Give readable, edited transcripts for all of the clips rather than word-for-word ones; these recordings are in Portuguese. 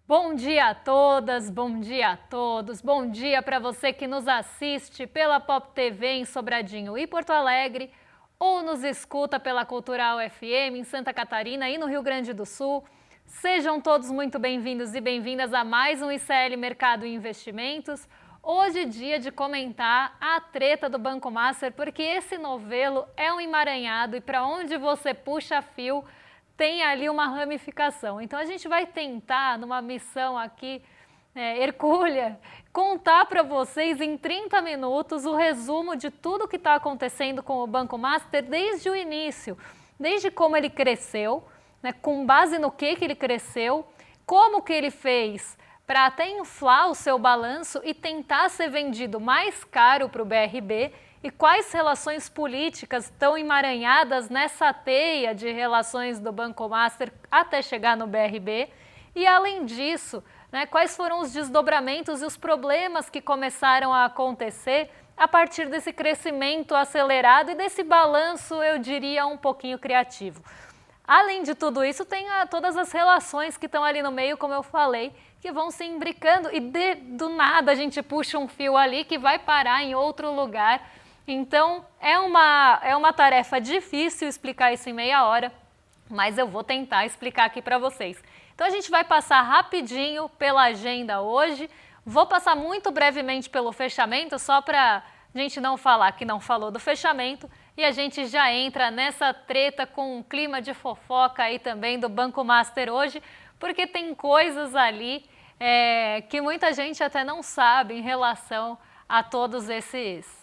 Bom dia a todas, bom dia a todos, bom dia para você que nos assiste pela Pop TV em Sobradinho e Porto Alegre, ou nos escuta pela Cultural FM em Santa Catarina e no Rio Grande do Sul. Sejam todos muito bem-vindos e bem-vindas a mais um ICL Mercado e Investimentos. Hoje é dia de comentar a treta do Banco Master, porque esse novelo é um emaranhado e para onde você puxa fio, tem ali uma ramificação. Então a gente vai tentar, numa missão aqui hercúlea, contar para vocês em 30 minutos o resumo de tudo que está acontecendo com o Banco Master desde o início, desde como ele cresceu, com base no que ele cresceu, como que ele fez para até inflar o seu balanço e tentar ser vendido mais caro para o BRB, e quais relações políticas estão emaranhadas nessa teia de relações do Banco Master até chegar no BRB. E além disso, quais foram os desdobramentos e os problemas que começaram a acontecer a partir desse crescimento acelerado e desse balanço, eu diria, um pouquinho criativo. Além de tudo isso, tem todas as relações que estão ali no meio, como eu falei, que vão se imbricando e do nada a gente puxa um fio ali que vai parar em outro lugar. Então, é uma tarefa difícil explicar isso em meia hora, mas eu vou tentar explicar aqui para vocês. Então, a gente vai passar rapidinho pela agenda hoje, vou passar muito brevemente pelo fechamento, só para a gente não falar que não falou do fechamento, e a gente já entra nessa treta com um clima de fofoca aí também do Banco Master hoje, porque tem coisas ali que muita gente até não sabe em relação a todos esses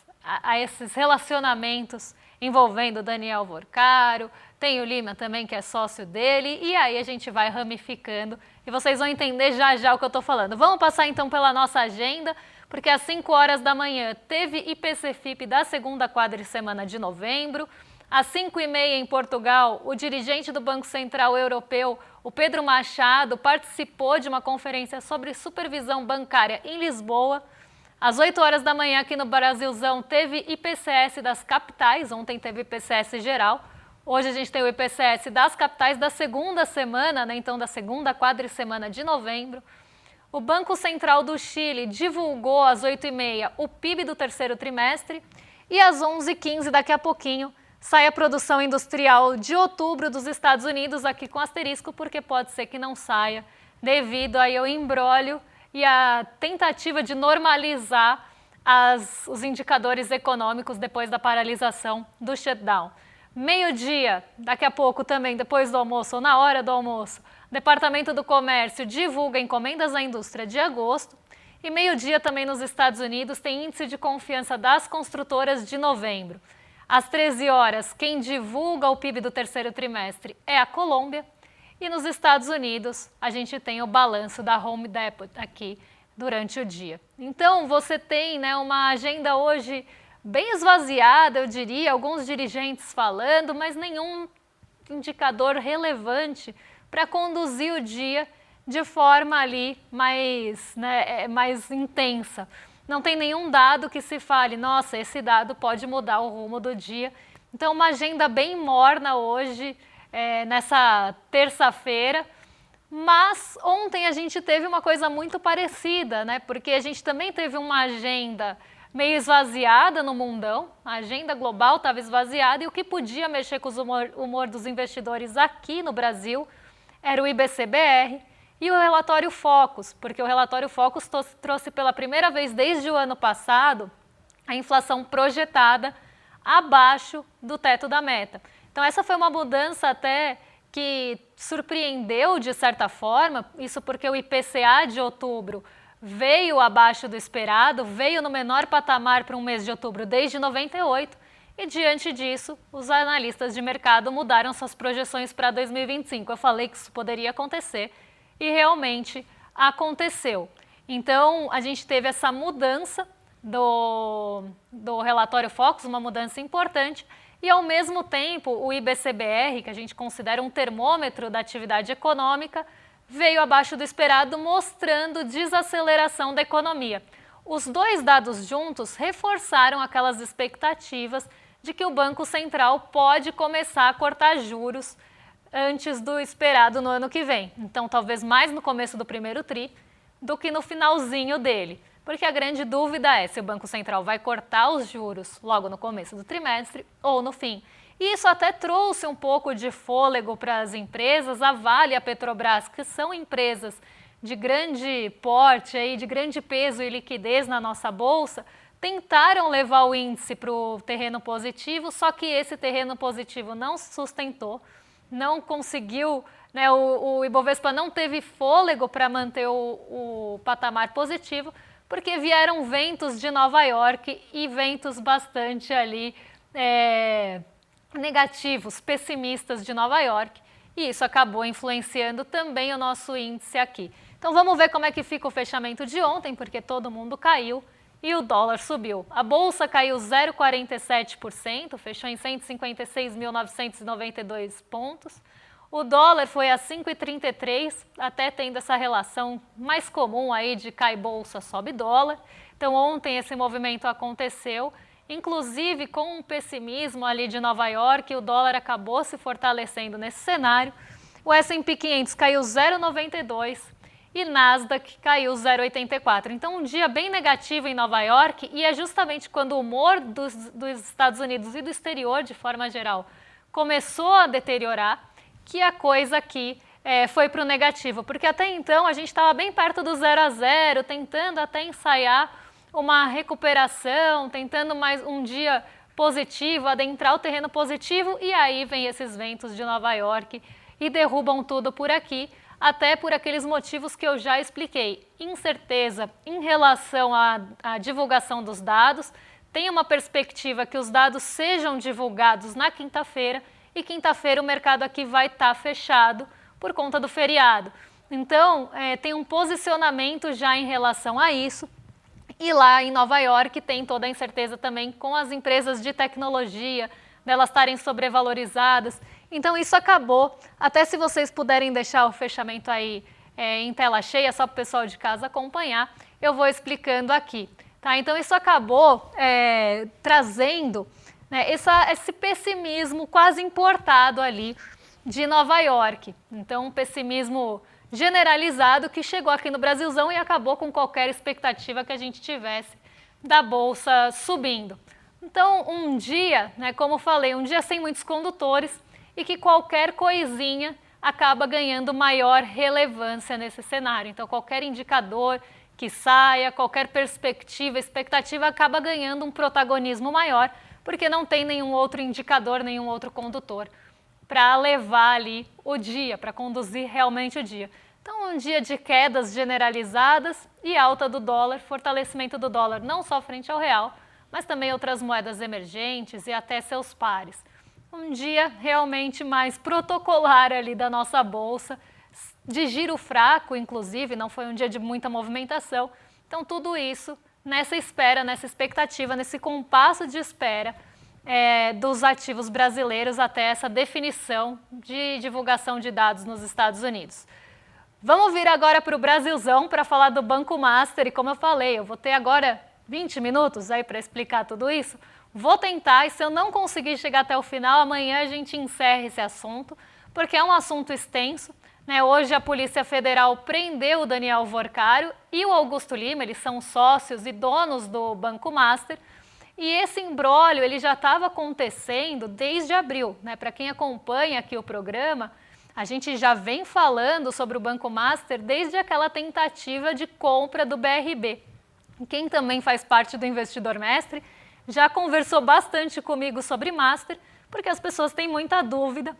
relacionamentos envolvendo Daniel Vorcaro, tem o Lima também que é sócio dele, e aí a gente vai ramificando e vocês vão entender já já o que eu estou falando. Vamos passar então pela nossa agenda, porque às 5 horas da manhã teve IPC-FIP da segunda quadricemana de novembro, às 5h30 em Portugal, o dirigente do Banco Central Europeu, o Pedro Machado, participou de uma conferência sobre supervisão bancária em Lisboa. Às 8 horas da manhã aqui no Brasilzão teve IPCS das capitais, ontem teve IPCS geral, hoje a gente tem o IPCS das capitais da segunda semana, então da segunda quadricemana de novembro. O Banco Central do Chile divulgou às 8h30 o PIB do terceiro trimestre e às 11h15, daqui a pouquinho, sai a produção industrial de outubro dos Estados Unidos, aqui com asterisco, porque pode ser que não saia devido aí ao imbróglio e a tentativa de normalizar os indicadores econômicos depois da paralisação do shutdown. Meio-dia, daqui a pouco também, depois do almoço ou na hora do almoço, o Departamento do Comércio divulga encomendas à indústria de agosto. E meio-dia também nos Estados Unidos tem índice de confiança das construtoras de novembro. Às 13 horas, quem divulga o PIB do terceiro trimestre é a Colômbia. E nos Estados Unidos, a gente tem o balanço da Home Depot aqui durante o dia. Então, você tem uma agenda hoje bem esvaziada, eu diria, alguns dirigentes falando, mas nenhum indicador relevante para conduzir o dia de forma ali mais intensa. Não tem nenhum dado que se fale, nossa, esse dado pode mudar o rumo do dia. Então, uma agenda bem morna hoje, nessa terça-feira, mas ontem a gente teve uma coisa muito parecida, porque a gente também teve uma agenda meio esvaziada no mundão, a agenda global estava esvaziada e o que podia mexer com o humor dos investidores aqui no Brasil era o IBC-BR e o relatório Focus, porque o relatório Focus trouxe pela primeira vez desde o ano passado a inflação projetada abaixo do teto da meta. Então essa foi uma mudança até que surpreendeu de certa forma, isso porque o IPCA de outubro veio abaixo do esperado, veio no menor patamar para um mês de outubro desde 98 e diante disso os analistas de mercado mudaram suas projeções para 2025. Eu falei que isso poderia acontecer e realmente aconteceu. Então a gente teve essa mudança do relatório Focus, uma mudança importante, e ao mesmo tempo o IBC-BR, que a gente considera um termômetro da atividade econômica, veio abaixo do esperado, mostrando desaceleração da economia. Os dois dados juntos reforçaram aquelas expectativas de que o Banco Central pode começar a cortar juros antes do esperado no ano que vem. Então, talvez mais no começo do primeiro tri do que no finalzinho dele. Porque a grande dúvida é se o Banco Central vai cortar os juros logo no começo do trimestre ou no fim. E isso até trouxe um pouco de fôlego para as empresas, a Vale e a Petrobras, que são empresas de grande porte, aí, de grande peso e liquidez na nossa bolsa, tentaram levar o índice para o terreno positivo, só que esse terreno positivo não se sustentou, não conseguiu, né, o Ibovespa não teve fôlego para manter o patamar positivo, porque vieram ventos de Nova York e ventos bastante ali negativos, pessimistas de Nova York, e isso acabou influenciando também o nosso índice aqui. Então vamos ver como é que fica o fechamento de ontem, porque todo mundo caiu e o dólar subiu. A bolsa caiu 0,47%, fechou em 156.992 pontos. O dólar foi a 5,33, até tendo essa relação mais comum aí de cai bolsa, sobe dólar. Então ontem esse movimento aconteceu, inclusive com um pessimismo ali de Nova York, o dólar acabou se fortalecendo nesse cenário. O S&P 500 caiu 0,92 e Nasdaq caiu 0,84. Então um dia bem negativo em Nova York, e é justamente quando o humor dos Estados Unidos e do exterior, de forma geral, começou a deteriorar, que a coisa aqui foi para o negativo, porque até então a gente estava bem perto do 0 a 0, tentando até ensaiar uma recuperação, tentando mais um dia positivo, adentrar o terreno positivo, e aí vem esses ventos de Nova York e derrubam tudo por aqui, até por aqueles motivos que eu já expliquei. Incerteza em relação à divulgação dos dados, tem uma perspectiva que os dados sejam divulgados na quinta-feira, e quinta-feira o mercado aqui vai estar fechado por conta do feriado. Então, tem um posicionamento já em relação a isso. E lá em Nova York tem toda a incerteza também com as empresas de tecnologia, delas estarem sobrevalorizadas. Então, isso acabou. Até se vocês puderem deixar o fechamento aí em tela cheia, só para o pessoal de casa acompanhar, eu vou explicando aqui. Tá? Então, isso acabou trazendo, né, esse pessimismo quase importado ali de Nova York. Então, um pessimismo generalizado que chegou aqui no Brasilzão e acabou com qualquer expectativa que a gente tivesse da Bolsa subindo. Então, um dia, né, como falei, um dia sem muitos condutores e que qualquer coisinha acaba ganhando maior relevância nesse cenário. Então, qualquer indicador que saia, qualquer perspectiva, expectativa acaba ganhando um protagonismo maior, porque não tem nenhum outro indicador, nenhum outro condutor para levar ali o dia, para conduzir realmente o dia. Então, um dia de quedas generalizadas e alta do dólar, fortalecimento do dólar não só frente ao real, mas também outras moedas emergentes e até seus pares. Um dia realmente mais protocolar ali da nossa bolsa, de giro fraco, inclusive, não foi um dia de muita movimentação. Então, tudo isso nessa espera, nessa expectativa, nesse compasso de espera dos ativos brasileiros até essa definição de divulgação de dados nos Estados Unidos. Vamos vir agora para o Brasilzão para falar do Banco Master, e como eu falei, eu vou ter agora 20 minutos aí para explicar tudo isso. Vou tentar, e se eu não conseguir chegar até o final, amanhã a gente encerra esse assunto, porque é um assunto extenso. Né? Hoje a Polícia Federal prendeu o Daniel Worcário e o Augusto Lima, eles são sócios e donos do Banco Master, e esse imbróglio ele já estava acontecendo desde abril. Né? Para quem acompanha aqui o programa, a gente já vem falando sobre o Banco Master desde aquela tentativa de compra do BRB. Quem também faz parte do Investidor Mestre já conversou bastante comigo sobre Master, porque as pessoas têm muita dúvida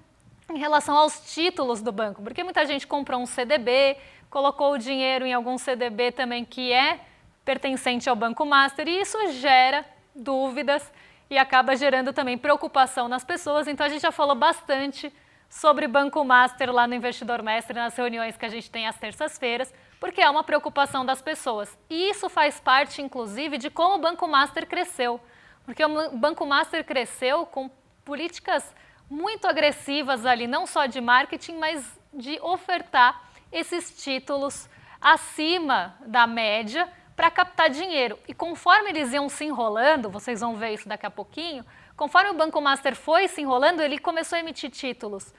em relação aos títulos do banco, porque muita gente comprou um CDB, colocou o dinheiro em algum CDB também que é pertencente ao Banco Master, e isso gera dúvidas e acaba gerando também preocupação nas pessoas. Então a gente já falou bastante sobre Banco Master lá no Investidor Mestre, nas reuniões que a gente tem às terças-feiras, porque é uma preocupação das pessoas. E isso faz parte, inclusive, de como o Banco Master cresceu, porque o Banco Master cresceu com políticas muito agressivas ali, não só de marketing, mas de ofertar esses títulos acima da média para captar dinheiro. E conforme eles iam se enrolando, vocês vão ver isso daqui a pouquinho, conforme o Banco Master foi se enrolando, ele começou a emitir títulos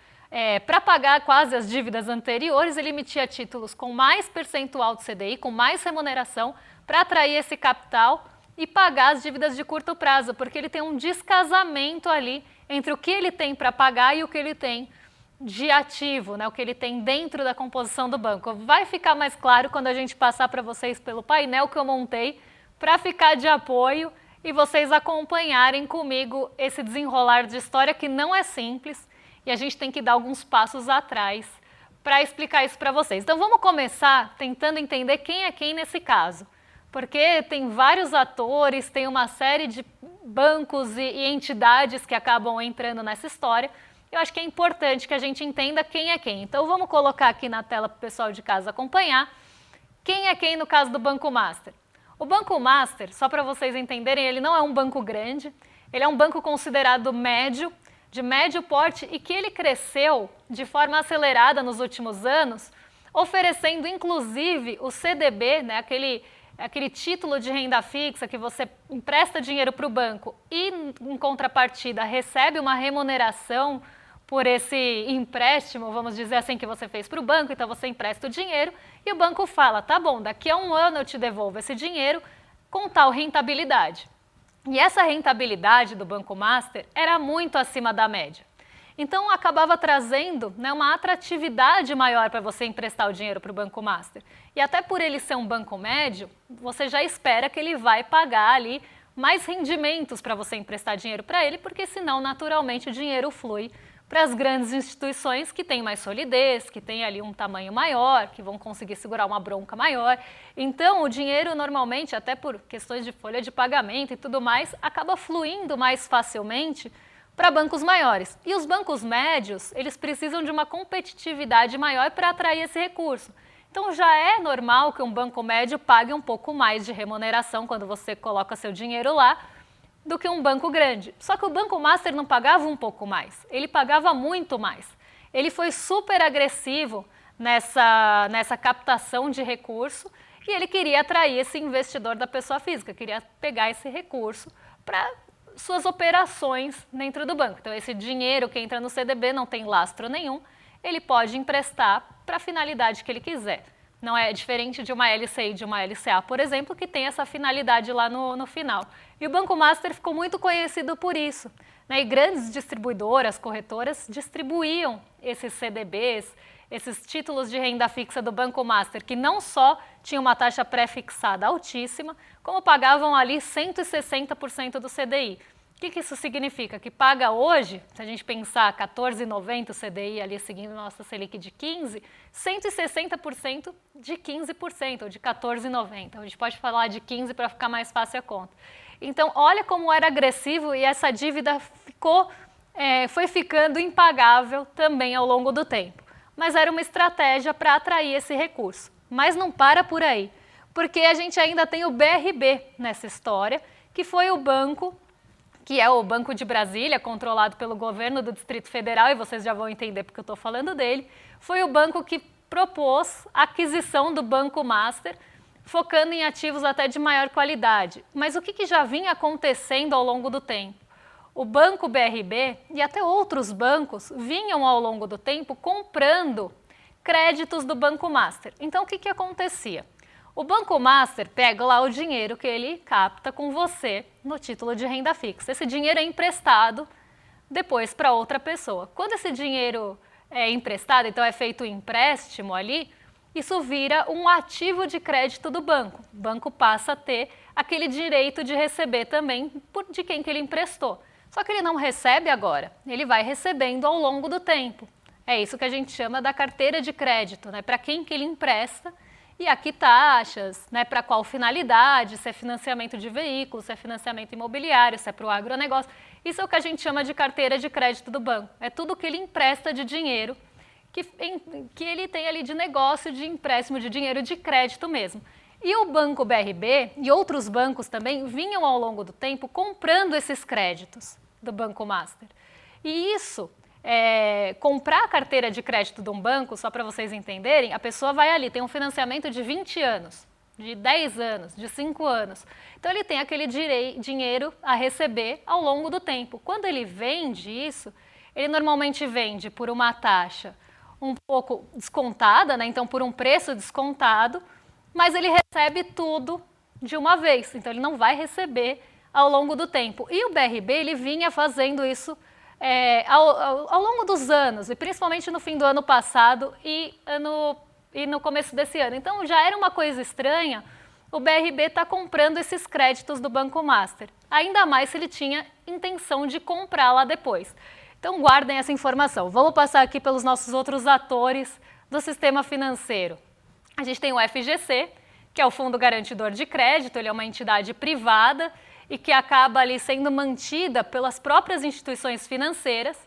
para pagar quase as dívidas anteriores, ele emitia títulos com mais percentual do CDI, com mais remuneração, para atrair esse capital e pagar as dívidas de curto prazo, porque ele tem um descasamento ali entre o que ele tem para pagar e o que ele tem de ativo, né, o que ele tem dentro da composição do banco. Vai ficar mais claro quando a gente passar para vocês pelo painel que eu montei para ficar de apoio e vocês acompanharem comigo esse desenrolar de história que não é simples e a gente tem que dar alguns passos atrás para explicar isso para vocês. Então vamos começar tentando entender quem é quem nesse caso, porque tem vários atores, tem uma série de bancos e entidades que acabam entrando nessa história. Eu acho que é importante que a gente entenda quem é quem. Então vamos colocar aqui na tela para o pessoal de casa acompanhar quem é quem no caso do Banco Master. O Banco Master, só para vocês entenderem, ele não é um banco grande, ele é um banco considerado médio, de médio porte e que ele cresceu de forma acelerada nos últimos anos, oferecendo inclusive o CDB, né, aquele título de renda fixa que você empresta dinheiro para o banco e, em contrapartida, recebe uma remuneração por esse empréstimo, vamos dizer assim, que você fez para o banco. Então você empresta o dinheiro e o banco fala, tá bom, daqui a um ano eu te devolvo esse dinheiro com tal rentabilidade. E essa rentabilidade do Banco Master era muito acima da média. Então acabava trazendo, né, uma atratividade maior para você emprestar o dinheiro para o Banco Master. E até por ele ser um banco médio, você já espera que ele vai pagar ali mais rendimentos para você emprestar dinheiro para ele, porque senão naturalmente o dinheiro flui para as grandes instituições que têm mais solidez, que têm ali um tamanho maior, que vão conseguir segurar uma bronca maior. Então, o dinheiro normalmente, até por questões de folha de pagamento e tudo mais, acaba fluindo mais facilmente para bancos maiores. E os bancos médios, eles precisam de uma competitividade maior para atrair esse recurso. Então, já é normal que um banco médio pague um pouco mais de remuneração quando você coloca seu dinheiro lá, do que um banco grande. Só que o Banco Master não pagava um pouco mais, ele pagava muito mais. Ele foi super agressivo nessa captação de recurso e ele queria atrair esse investidor da pessoa física, queria pegar esse recurso para suas operações dentro do banco. Então esse dinheiro que entra no CDB não tem lastro nenhum, ele pode emprestar para a finalidade que ele quiser. Não é diferente de uma LCI e de uma LCA, por exemplo, que tem essa finalidade lá no final. E o Banco Master ficou muito conhecido por isso, né? E grandes distribuidoras, corretoras, distribuíam esses CDBs, esses títulos de renda fixa do Banco Master, que não só tinham uma taxa pré-fixada altíssima, como pagavam ali 160% do CDI. O que isso significa? Que paga hoje, se a gente pensar 14,90 o CDI ali seguindo nossa Selic de 15, 160% de 15%, ou de 14,90. A gente pode falar de 15 para ficar mais fácil a conta. Então, olha como era agressivo e essa dívida foi ficando impagável também ao longo do tempo. Mas era uma estratégia para atrair esse recurso. Mas não para por aí, porque a gente ainda tem o BRB nessa história, que foi o banco que é o Banco de Brasília, controlado pelo governo do Distrito Federal, e vocês já vão entender porque eu estou falando dele, foi o banco que propôs a aquisição do Banco Master, focando em ativos até de maior qualidade. Mas o que já vinha acontecendo ao longo do tempo? O Banco BRB e até outros bancos vinham ao longo do tempo comprando créditos do Banco Master. Então o que acontecia? O Banco Master pega lá o dinheiro que ele capta com você no título de renda fixa. Esse dinheiro é emprestado depois para outra pessoa. Quando esse dinheiro é emprestado, então é feito um empréstimo ali, isso vira um ativo de crédito do banco. O banco passa a ter aquele direito de receber também de quem que ele emprestou. Só que ele não recebe agora, ele vai recebendo ao longo do tempo. É isso que a gente chama da carteira de crédito, né? Para quem que ele empresta. E aqui taxas, né, para qual finalidade, se é financiamento de veículos, se é financiamento imobiliário, se é para o agronegócio. Isso é o que a gente chama de carteira de crédito do banco. É tudo que ele empresta de dinheiro, que ele tem ali de negócio, de empréstimo de dinheiro, de crédito mesmo. E o Banco BRB e outros bancos também vinham ao longo do tempo comprando esses créditos do Banco Master. E isso... comprar a carteira de crédito de um banco, só para vocês entenderem, a pessoa vai ali, tem um financiamento de 20 anos, de 10 anos, de 5 anos. Então ele tem aquele dinheiro a receber ao longo do tempo. Quando ele vende isso, ele normalmente vende por uma taxa um pouco descontada, né? Então por um preço descontado, mas ele recebe tudo de uma vez, então ele não vai receber ao longo do tempo. E o BRB ele vinha fazendo isso ao longo dos anos, e principalmente no fim do ano passado e no começo desse ano. Então já era uma coisa estranha o BRB está comprando esses créditos do Banco Master, ainda mais se ele tinha intenção de comprar lá depois. Então guardem essa informação. Vamos passar aqui pelos nossos outros atores do sistema financeiro. A gente tem o FGC, que é o Fundo Garantidor de Crédito, ele é uma entidade privada e que acaba ali sendo mantida pelas próprias instituições financeiras.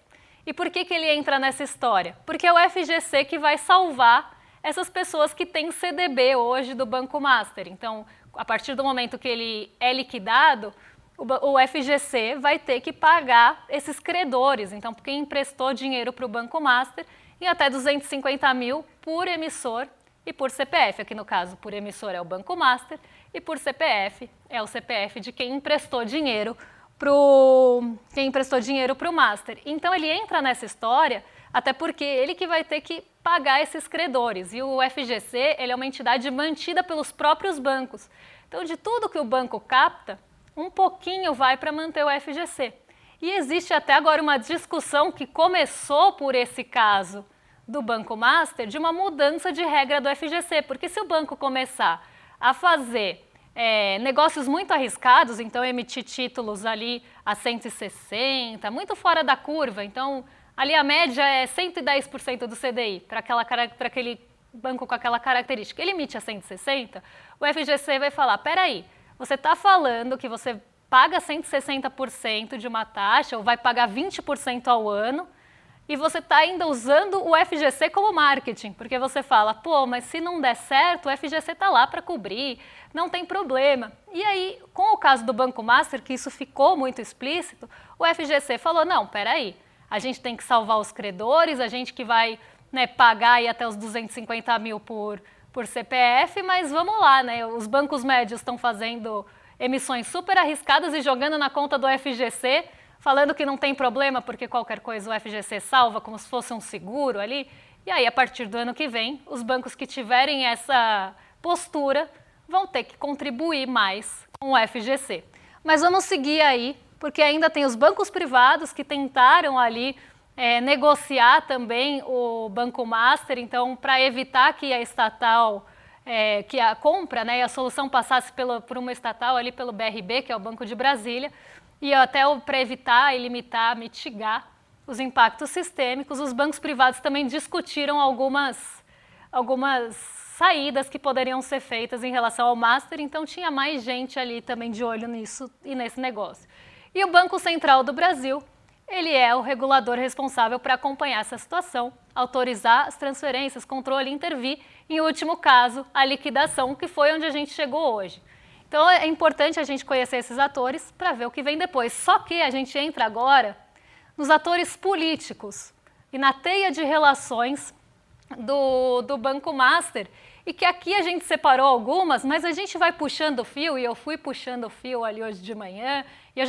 E por que ele entra nessa história? Porque é o FGC que vai salvar essas pessoas que têm CDB hoje do Banco Master. Então, a partir do momento que ele é liquidado, o FGC vai ter que pagar esses credores. Então, quem emprestou dinheiro para o Banco Master, em até 250 mil por emissor e por CPF. Aqui no caso, por emissor é o Banco Master e por CPF é o CPF de quem emprestou dinheiro para o Master. Então, ele entra nessa história até porque ele que vai ter que pagar esses credores. E o FGC ele é uma entidade mantida pelos próprios bancos. Então, de tudo que o banco capta, um pouquinho vai para manter o FGC. E existe até agora uma discussão que começou por esse caso do Banco Master de uma mudança de regra do FGC, porque se o banco começar a fazer negócios muito arriscados, então emitir títulos ali a 160, muito fora da curva, então ali a média é 110% do CDI para aquele banco com aquela característica, ele emite a 160, o FGC vai falar, peraí, você está falando que você paga 160% de uma taxa ou vai pagar 20% ao ano e você está ainda usando o FGC como marketing, porque você fala, pô, mas se não der certo, o FGC está lá para cobrir, não tem problema. E aí, com o caso do Banco Master, que isso ficou muito explícito, o FGC falou, não, peraí, a gente tem que salvar os credores, a gente que vai pagar aí até os 250 mil por CPF, mas vamos lá, né? Os bancos médios estão fazendo emissões super arriscadas e jogando na conta do FGC, falando que não tem problema porque qualquer coisa o FGC salva como se fosse um seguro ali. E aí, a partir do ano que vem, os bancos que tiverem essa postura vão ter que contribuir mais com o FGC. Mas vamos seguir aí, porque ainda tem os bancos privados que tentaram ali negociar também o Banco Master, então para evitar que a estatal, que a compra e a solução passasse por uma estatal ali pelo BRB, que é o Banco de Brasília, e até para evitar e limitar, mitigar os impactos sistêmicos, os bancos privados também discutiram algumas saídas que poderiam ser feitas em relação ao Master, então tinha mais gente ali também de olho nisso e nesse negócio. E o Banco Central do Brasil, ele é o regulador responsável para acompanhar essa situação, autorizar as transferências, controle e intervir, em último caso, a liquidação, que foi onde a gente chegou hoje. Então é importante a gente conhecer esses atores para ver o que vem depois. Só que a gente entra agora nos atores políticos e na teia de relações do Banco Master, e que aqui a gente separou algumas, mas a gente vai puxando o fio, e eu fui puxando o fio ali hoje de manhã, e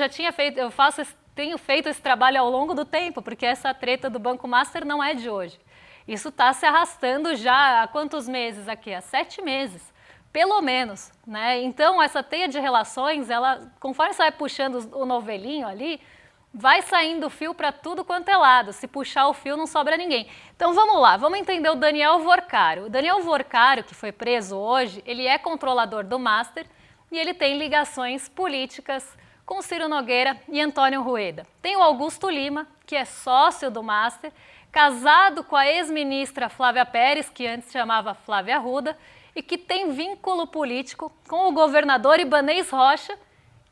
tenho feito esse trabalho ao longo do tempo, porque essa treta do Banco Master não é de hoje. Isso está se arrastando já há quantos meses aqui? Há 7 meses, pelo menos, né? Então, essa teia de relações, conforme você vai puxando o novelinho ali, vai saindo fio para tudo quanto é lado. Se puxar o fio, não sobra ninguém. Então, vamos lá, vamos entender o Daniel Vorcaro. O Daniel Vorcaro, que foi preso hoje, ele é controlador do Master e ele tem ligações políticas com Ciro Nogueira e Antônio Rueda. Tem o Augusto Lima, que é sócio do Master, casado com a ex-ministra Flávia Pérez, que antes chamava Flávia Arruda, e que tem vínculo político com o governador Ibanez Rocha,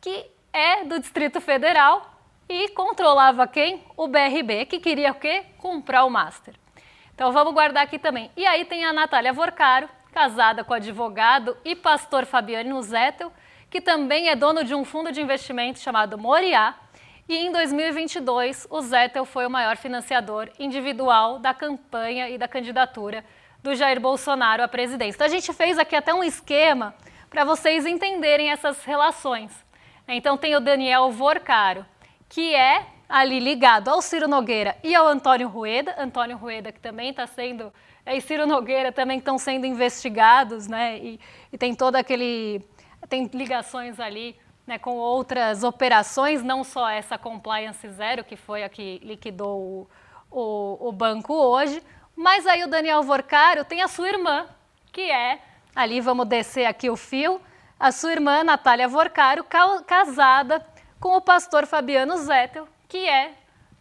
que é do Distrito Federal e controlava quem? O BRB, que queria o quê? Comprar o Master. Então vamos guardar aqui também. E aí tem a Natália Vorcaro, casada com o advogado e pastor Fabiano Zettel, que também é dono de um fundo de investimento chamado Moriá, e em 2022 o Zettel foi o maior financiador individual da campanha e da candidatura do Jair Bolsonaro à presidência. Então a gente fez aqui até um esquema para vocês entenderem essas relações. Então tem o Daniel Vorcaro, que é ali ligado ao Ciro Nogueira e ao Antônio Rueda que também está sendo, e Ciro Nogueira também estão sendo investigados, né, e tem todo aquele, tem ligações ali, né, com outras operações, não só essa Compliance Zero, que foi a que liquidou o banco hoje, mas aí o Daniel Vorcário tem a sua irmã, que é, ali vamos descer aqui o fio, a sua irmã Natália Vorcário, casada com o pastor Fabiano Zettel, que é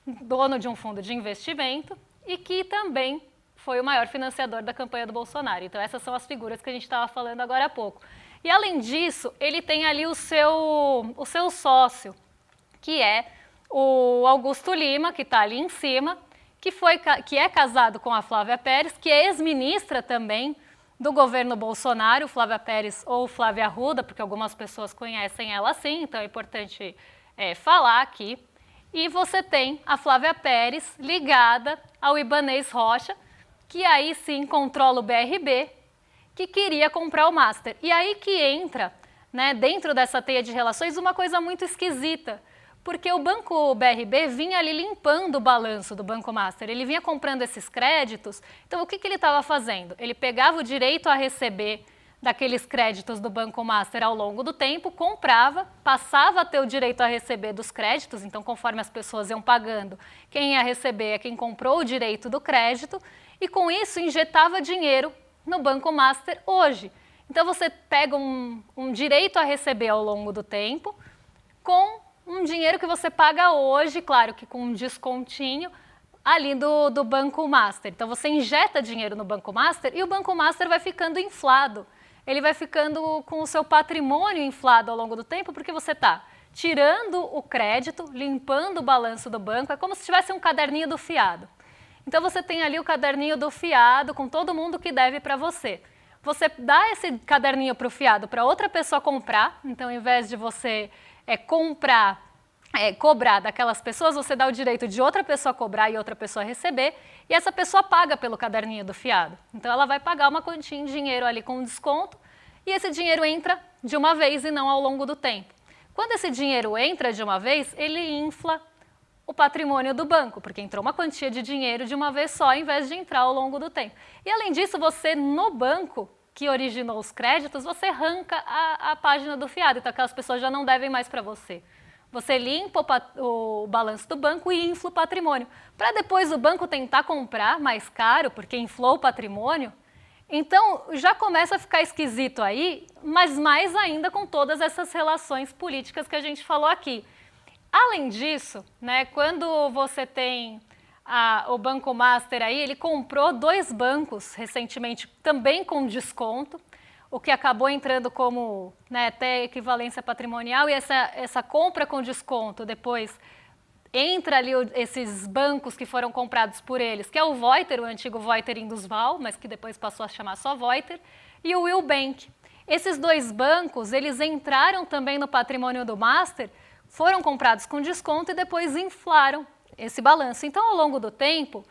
dono de um fundo de investimento e que também foi o maior financiador da campanha do Bolsonaro. Então essas são as figuras que a gente estava falando agora há pouco. E além disso, ele tem ali o seu sócio, que é o Augusto Lima, que está ali em cima, que é casado com a Flávia Pérez, que é ex-ministra também do governo Bolsonaro, Flávia Pérez ou Flávia Arruda, porque algumas pessoas conhecem ela assim, então é importante falar aqui. E você tem a Flávia Pérez ligada ao Ibanez Rocha, que aí sim controla o BRB, que queria comprar o Master. E aí que entra, né, dentro dessa teia de relações, uma coisa muito esquisita, porque o Banco BRB vinha ali limpando o balanço do Banco Master, ele vinha comprando esses créditos. Então o que ele estava fazendo? Ele pegava o direito a receber daqueles créditos do Banco Master ao longo do tempo, comprava, passava a ter o direito a receber dos créditos, então conforme as pessoas iam pagando, quem ia receber é quem comprou o direito do crédito, e com isso injetava dinheiro no Banco Master hoje. Então você pega um direito a receber ao longo do tempo, com um dinheiro que você paga hoje, claro que com um descontinho, ali do Banco Master. Então você injeta dinheiro no Banco Master e o Banco Master vai ficando inflado. Ele vai ficando com o seu patrimônio inflado ao longo do tempo, porque você está tirando o crédito, limpando o balanço do banco, é como se tivesse um caderninho do fiado. Então você tem ali o caderninho do fiado com todo mundo que deve para você. Você dá esse caderninho para o fiado para outra pessoa comprar, então ao invés de você cobrar daquelas pessoas, você dá o direito de outra pessoa cobrar e outra pessoa receber, e essa pessoa paga pelo caderninho do fiado. Então ela vai pagar uma quantia em dinheiro ali com desconto, e esse dinheiro entra de uma vez e não ao longo do tempo. Quando esse dinheiro entra de uma vez, ele infla o patrimônio do banco, porque entrou uma quantia de dinheiro de uma vez só, ao invés de entrar ao longo do tempo. E além disso, você no banco que originou os créditos, você arranca a página do fiado, então aquelas pessoas já não devem mais para você. Você limpa o balanço do banco e infla o patrimônio. Para depois o banco tentar comprar mais caro, porque inflou o patrimônio, então já começa a ficar esquisito aí, mas mais ainda com todas essas relações políticas que a gente falou aqui. Além disso, né, quando você tem o Banco Master aí, ele comprou 2 bancos recentemente, também com desconto, o que acabou entrando como, né, até equivalência patrimonial, e essa compra com desconto depois entra ali esses bancos que foram comprados por eles, que é o Voiter, o antigo Voiter Indusval, mas que depois passou a chamar só Voiter, e o Will Bank. Esses 2 bancos, eles entraram também no patrimônio do Master, foram comprados com desconto e depois inflaram esse balanço. Então, ao longo do tempo,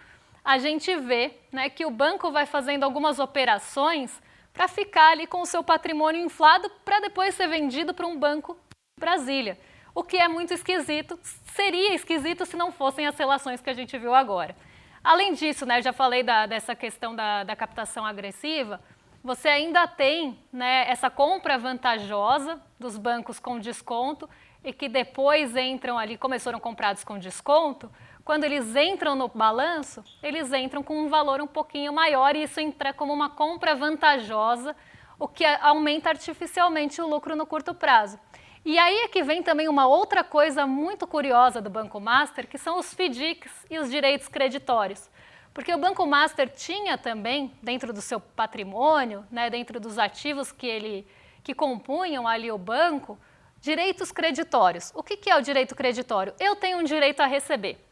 a gente vê, né, que o banco vai fazendo algumas operações para ficar ali com o seu patrimônio inflado para depois ser vendido para um banco em Brasília. O que é muito esquisito, seria esquisito se não fossem as relações que a gente viu agora. Além disso, né, eu já falei dessa questão da captação agressiva, você ainda tem, né, essa compra vantajosa dos bancos com desconto e que depois entram ali, como eles foram comprados com desconto, quando eles entram no balanço, eles entram com um valor um pouquinho maior e isso entra como uma compra vantajosa, o que aumenta artificialmente o lucro no curto prazo. E aí é que vem também uma outra coisa muito curiosa do Banco Master, que são os FDICs e os direitos creditórios. Porque o Banco Master tinha também, dentro do seu patrimônio, né, dentro dos ativos que compunham ali o banco, direitos creditórios. O que é o direito creditório? Eu tenho um direito a receber.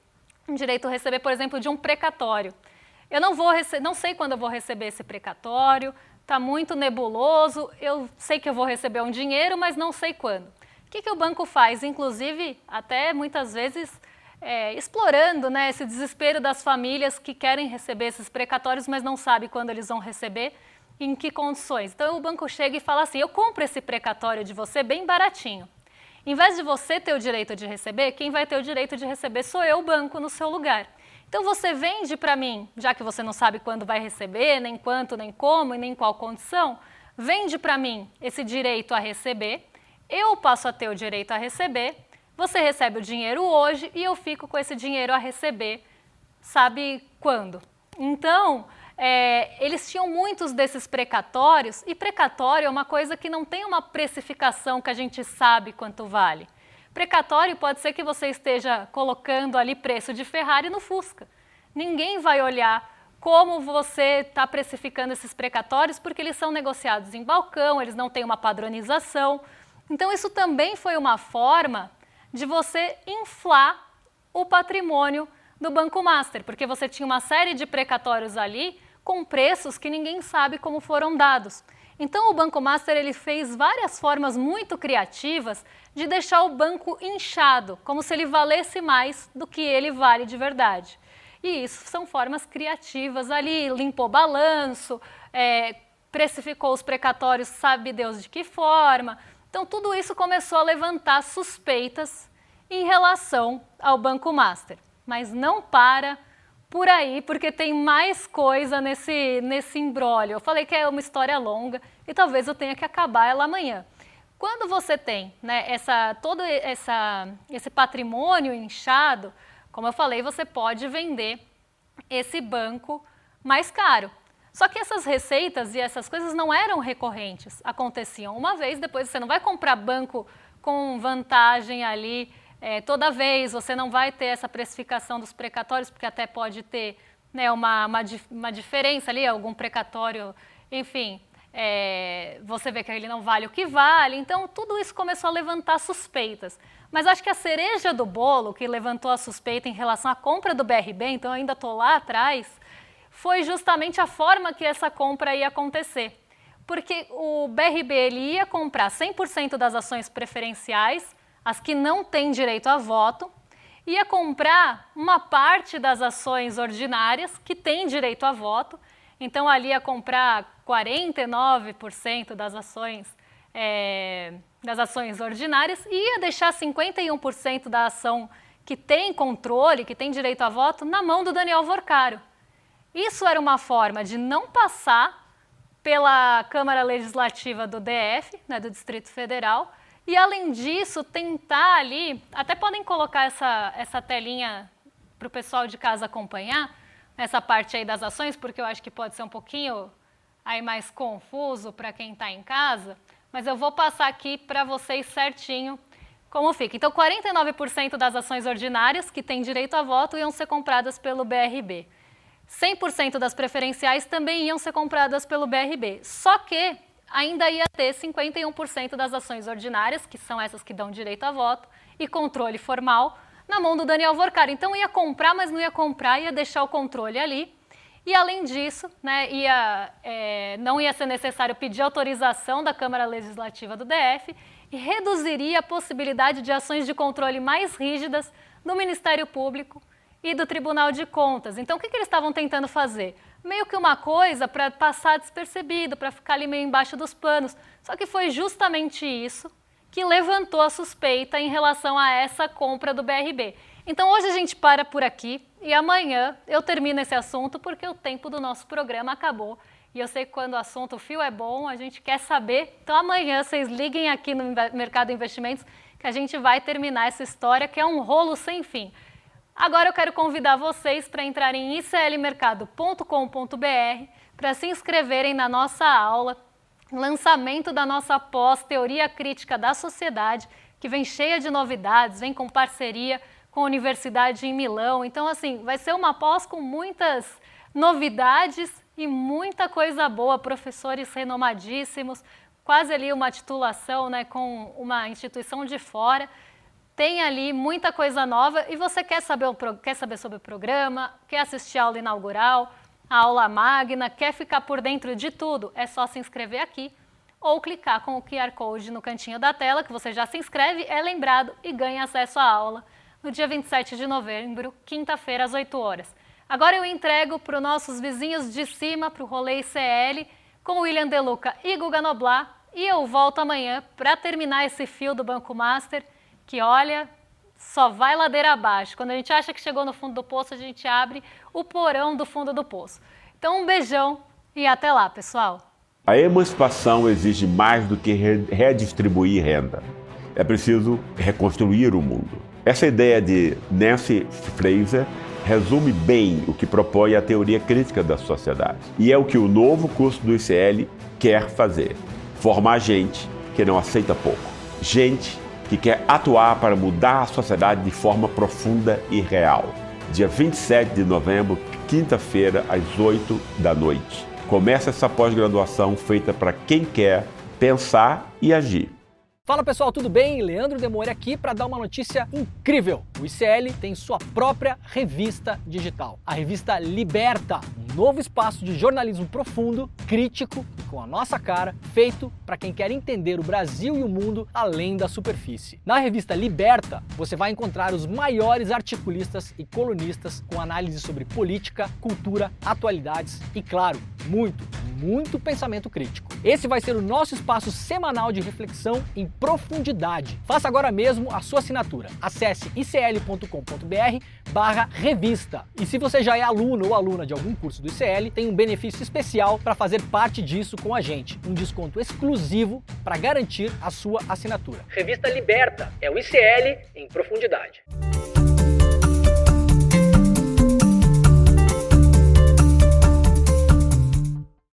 Um direito a receber, por exemplo, de um precatório. Eu não sei quando eu vou receber esse precatório, está muito nebuloso, eu sei que eu vou receber um dinheiro, mas não sei quando. O que o banco faz? Inclusive, até muitas vezes, explorando, né, esse desespero das famílias que querem receber esses precatórios, mas não sabem quando eles vão receber e em que condições. Então, o banco chega e fala assim, eu compro esse precatório de você bem baratinho. Em vez de você ter o direito de receber, quem vai ter o direito de receber sou eu, o banco, no seu lugar. Então você vende para mim, já que você não sabe quando vai receber, nem quanto, nem como e nem qual condição, vende para mim esse direito a receber, eu passo a ter o direito a receber, você recebe o dinheiro hoje e eu fico com esse dinheiro a receber, sabe quando? Então, eles tinham muitos desses precatórios, e precatório é uma coisa que não tem uma precificação que a gente sabe quanto vale. Precatório pode ser que você esteja colocando ali preço de Ferrari no Fusca. Ninguém vai olhar como você está precificando esses precatórios, porque eles são negociados em balcão, eles não têm uma padronização. Então, isso também foi uma forma de você inflar o patrimônio do Banco Master, porque você tinha uma série de precatórios ali com preços que ninguém sabe como foram dados. Então o Banco Master ele fez várias formas muito criativas de deixar o banco inchado, como se ele valesse mais do que ele vale de verdade. E isso são formas criativas ali, limpou balanço, precificou os precatórios, sabe Deus de que forma. Então tudo isso começou a levantar suspeitas em relação ao Banco Master. Mas não para por aí, porque tem mais coisa nesse imbróglio. Eu falei que é uma história longa e talvez eu tenha que acabar ela amanhã. Quando você tem, né, esse patrimônio inchado, como eu falei, você pode vender esse banco mais caro. Só que essas receitas e essas coisas não eram recorrentes, aconteciam uma vez, depois você não vai comprar banco com vantagem ali toda vez, você não vai ter essa precificação dos precatórios, porque até pode ter, né, uma diferença ali, algum precatório, enfim, você vê que ele não vale o que vale. Então, tudo isso começou a levantar suspeitas. Mas acho que a cereja do bolo que levantou a suspeita em relação à compra do BRB, então eu ainda estou lá atrás, foi justamente a forma que essa compra ia acontecer. Porque o BRB ele ia comprar 100% das ações preferenciais, as que não têm direito a voto, ia comprar uma parte das ações ordinárias que têm direito a voto, então ali ia comprar 49% das ações ordinárias e ia deixar 51% da ação que tem controle, que tem direito a voto, na mão do Daniel Worcaro. Isso era uma forma de não passar pela Câmara Legislativa do DF, né, do Distrito Federal, e, além disso, tentar ali, até podem colocar essa telinha para o pessoal de casa acompanhar, essa parte aí das ações, porque eu acho que pode ser um pouquinho aí mais confuso para quem está em casa, mas eu vou passar aqui para vocês certinho como fica. Então, 49% das ações ordinárias que têm direito a voto iam ser compradas pelo BRB. 100% das preferenciais também iam ser compradas pelo BRB, só que ainda ia ter 51% das ações ordinárias, que são essas que dão direito a voto, e controle formal, na mão do Daniel Worcaro. Então ia comprar, mas não ia comprar, ia deixar o controle ali. E além disso, né, não ia ser necessário pedir autorização da Câmara Legislativa do DF e reduziria a possibilidade de ações de controle mais rígidas do Ministério Público e do Tribunal de Contas. Então o que eles estavam tentando fazer? Meio que uma coisa para passar despercebido, para ficar ali meio embaixo dos panos. Só que foi justamente isso que levantou a suspeita em relação a essa compra do BRB. Então hoje a gente para por aqui e amanhã eu termino esse assunto porque o tempo do nosso programa acabou. E eu sei que quando o assunto, o fio é bom, a gente quer saber. Então amanhã vocês liguem aqui no Mercado Investimentos que a gente vai terminar essa história que é um rolo sem fim. Agora eu quero convidar vocês para entrarem em iclmercado.com.br para se inscreverem na nossa aula, lançamento da nossa pós Teoria Crítica da Sociedade, que vem cheia de novidades, vem com parceria com a Universidade em Milão. Então, assim, vai ser uma pós com muitas novidades e muita coisa boa, professores renomadíssimos, quase ali uma titulação, né, com uma instituição de fora. Tem ali muita coisa nova e você quer saber sobre o programa, quer assistir a aula inaugural, a aula magna, quer ficar por dentro de tudo, é só se inscrever aqui ou clicar com o QR Code no cantinho da tela, que você já se inscreve, é lembrado e ganha acesso à aula no dia 27 de novembro, quinta-feira, às 8 horas. Agora eu entrego para os nossos vizinhos de cima, para o Rolê ICL, com o William De Luca e Guga Noblar, e eu volto amanhã para terminar esse fio do Banco Master que, olha, só vai ladeira abaixo. Quando a gente acha que chegou no fundo do poço, a gente abre o porão do fundo do poço. Então, um beijão e até lá, pessoal! A emancipação exige mais do que redistribuir renda. É preciso reconstruir o mundo. Essa ideia de Nancy Fraser resume bem o que propõe a teoria crítica da sociedade. E é o que o novo curso do ICL quer fazer. Formar gente que não aceita pouco. Gente que quer atuar para mudar a sociedade de forma profunda e real. Dia 27 de novembro, quinta-feira, às 8 da noite. Começa essa pós-graduação feita para quem quer pensar e agir. Fala pessoal, tudo bem? Leandro Demore aqui para dar uma notícia incrível. O ICL tem sua própria revista digital, a revista Liberta, um novo espaço de jornalismo profundo, crítico, com a nossa cara, feito para quem quer entender o Brasil e o mundo além da superfície. Na revista Liberta, você vai encontrar os maiores articulistas e colunistas com análise sobre política, cultura, atualidades e, claro, muito pensamento crítico. Esse vai ser o nosso espaço semanal de reflexão em profundidade. Faça agora mesmo a sua assinatura. Acesse icl.com.br/revista. E se você já é aluno ou aluna de algum curso do ICL, tem um benefício especial para fazer parte disso com a gente. Um desconto exclusivo para garantir a sua assinatura. Revista Liberta é o ICL em profundidade.